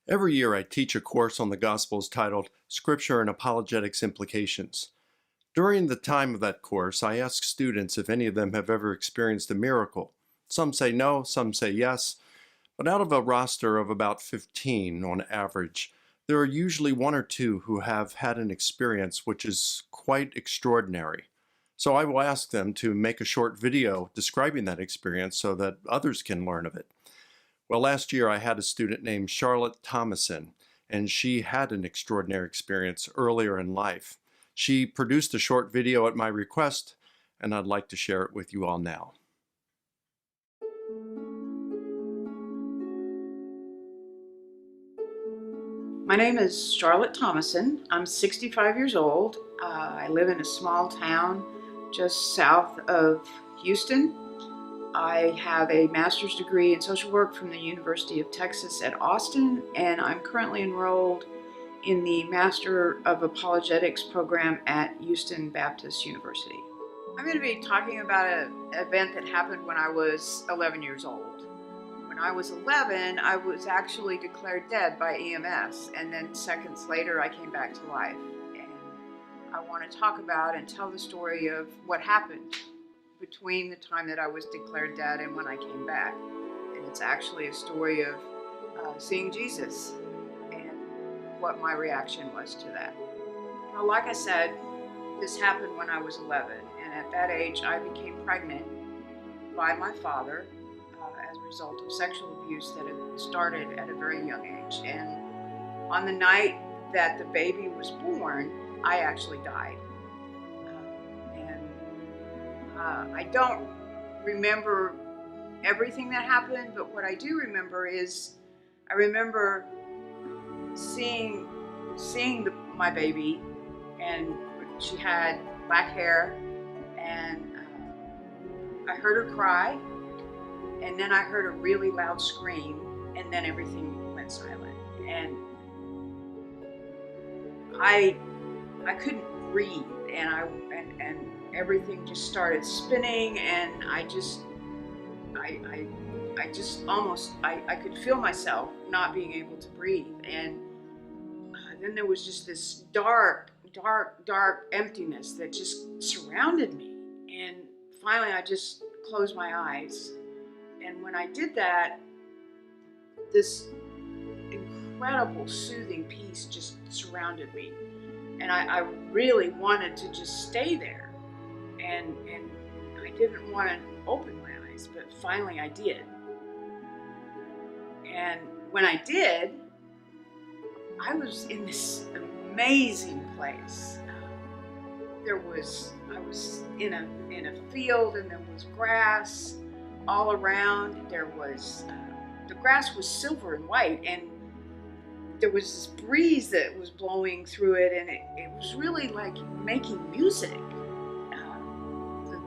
Every year, I teach a course on the Gospels titled Scripture and Apologetics Implications. During the time of that course, I ask students if any of them have ever experienced a miracle. Some say no, some say yes, but out of a roster of about 15 on average, there are usually one or two who have had an experience which is quite extraordinary. So I will ask them to make a short video describing that experience so that others can learn of it. Well, last year I had a student named Charlotte Thomason, and she had an extraordinary experience earlier in life. She produced a short video at my request, and I'd like to share it with you all now. My name is Charlotte Thomason. I'm 65 years old. I live in a small town just south of Houston. I have a master's degree in social work from the University of Texas at Austin, and I'm currently enrolled in the Master of Apologetics program at Houston Baptist University. I'm going to be talking about an event that happened when I was 11 years old. When I was 11, I was actually declared dead by EMS, and then seconds later I came back to life. And I want to talk about and tell the story of what happened between the time that I was declared dead and when I came back. And it's actually a story of seeing Jesus and what my reaction was to that. Now, like I said, this happened when I was 11, and at that age I became pregnant by my father as a result of sexual abuse that had started at a very young age. And on the night that the baby was born, I actually died. I don't remember everything that happened, but what I do remember is I remember seeing my baby, and she had black hair, and I heard her cry, and then I heard a really loud scream, and then everything went silent, and I couldn't breathe, and everything just started spinning, and I could feel myself not being able to breathe, and then there was just this dark emptiness that just surrounded me, and finally I just closed my eyes, and when I did that, this incredible soothing peace just surrounded me, and I really wanted to just stay there, and I didn't want to open my eyes, but finally I did. And when I did, I was in this amazing place. I was in a field, and there was grass all around. The grass was silver and white, and there was this breeze that was blowing through it, and it was really like making music.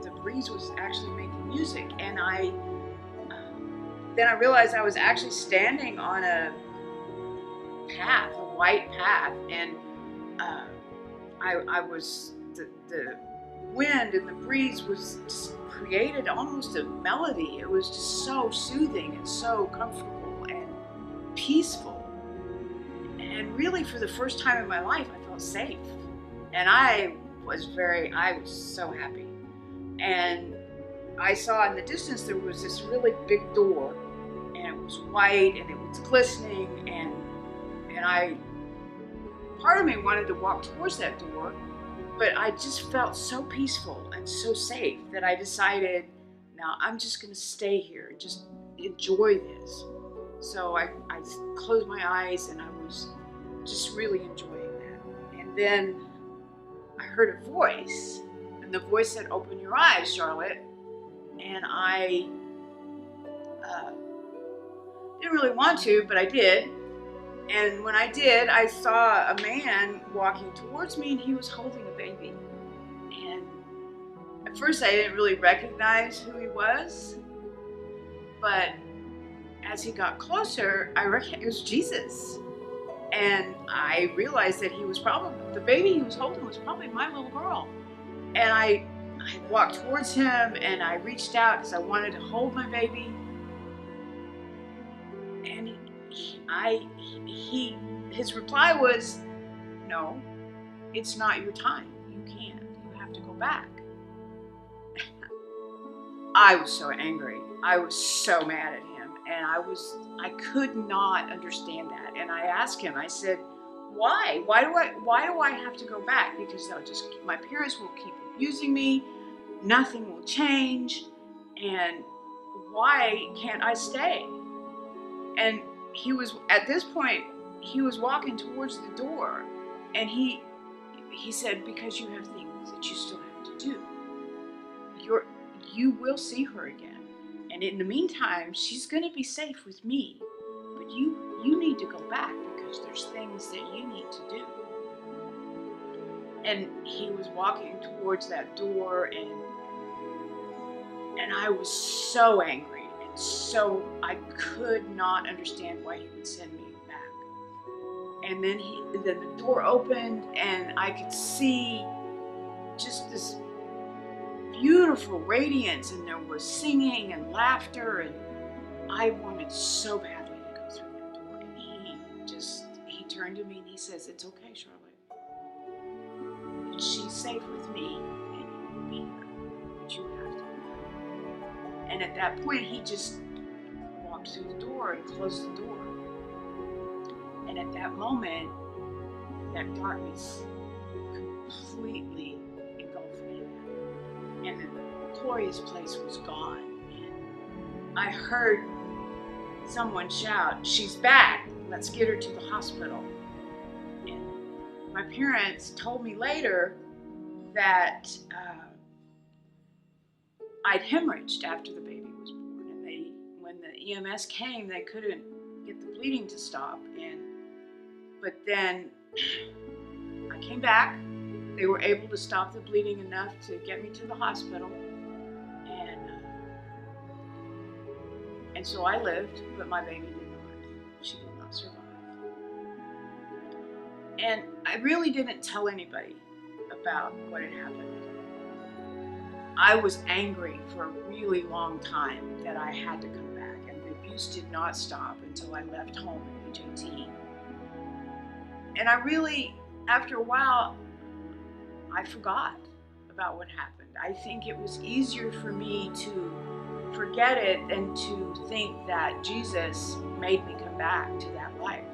The breeze was actually making music, and then I realized I was actually standing on a white path, and I was the wind and the breeze was just created almost a melody. It was just so soothing and so comfortable and peaceful. And really, for the first time in my life, I felt safe. And I was so happy. And I saw in the distance there was this really big door, and it was white and it was glistening, and part of me wanted to walk towards that door, but I just felt so peaceful and so safe that I decided, now I'm just going to stay here and just enjoy this. So I closed my eyes, and I was just really enjoying that. And then I heard a voice, and the voice said, "Open your eyes, Charlotte." And I didn't really want to, but I did. And when I did, I saw a man walking towards me, and he was holding a baby. And at first I didn't really recognize who he was, but as he got closer, I recognized it was Jesus. And I realized that the baby he was holding was probably my little girl. And I walked towards him, and I reached out because I wanted to hold my baby. And his reply was, no, it's not your time. You can't. You have to go back. I was so angry. I was so mad at him. And I could not understand that. And I asked him, I said, why? Why do I have to go back? Because my parents will keep abusing me. Nothing will change. And why can't I stay? And at this point, he was walking towards the door, and he said, because you have things that you still have to do. You will see her again. And in the meantime, she's going to be safe with me. But you need to go back because there's things that you need to do. And he was walking towards that door, and I was so angry. So I could not understand why he would send me back. And then the door opened, and I could see just this beautiful radiance, and there was singing and laughter, and I wanted so badly to go through that door. And he turned to me and he says, "It's okay, Charlotte. She's safe with me, and you will be here, but you have to." And at that point, he just walked through the door and closed the door. And at that moment, that darkness completely engulfed me. And the glorious place was gone. And I heard someone shout, "She's back! Let's get her to the hospital." And my parents told me later that I'd hemorrhaged after the baby was born, and when the EMS came, they couldn't get the bleeding to stop. But then I came back. They were able to stop the bleeding enough to get me to the hospital, and so I lived, but my baby did not. She did not survive. And I really didn't tell anybody about what had happened. I was angry for a really long time that I had to come back, and the abuse did not stop until I left home at age 18. And I really, after a while, I forgot about what happened. I think it was easier for me to forget it than to think that Jesus made me come back to that life.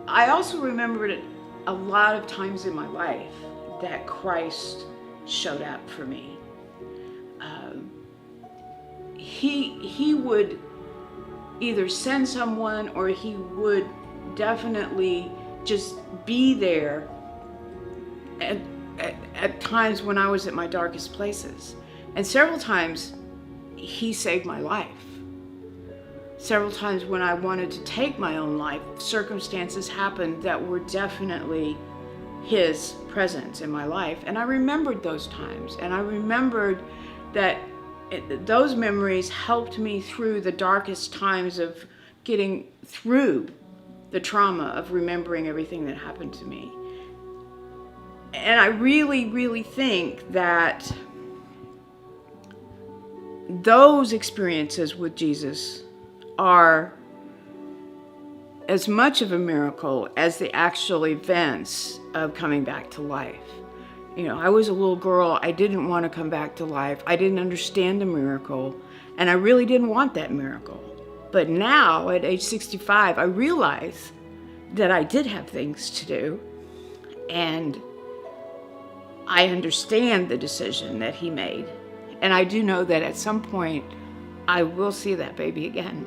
I also remembered a lot of times in my life that Christ showed up for me. He would either send someone, or he would definitely just be there at times when I was at my darkest places. And several times he saved my life. Several times when I wanted to take my own life, circumstances happened that were definitely his presence in my life. And I remembered those times, and I remembered that those memories helped me through the darkest times of getting through the trauma of remembering everything that happened to me. And I really, really think that those experiences with Jesus are as much of a miracle as the actual events of coming back to life. You know, I was a little girl. I didn't want to come back to life. I didn't understand the miracle, and I really didn't want that miracle. But now, at age 65, I realize that I did have things to do, and I understand the decision that he made. And I do know that at some point, I will see that baby again.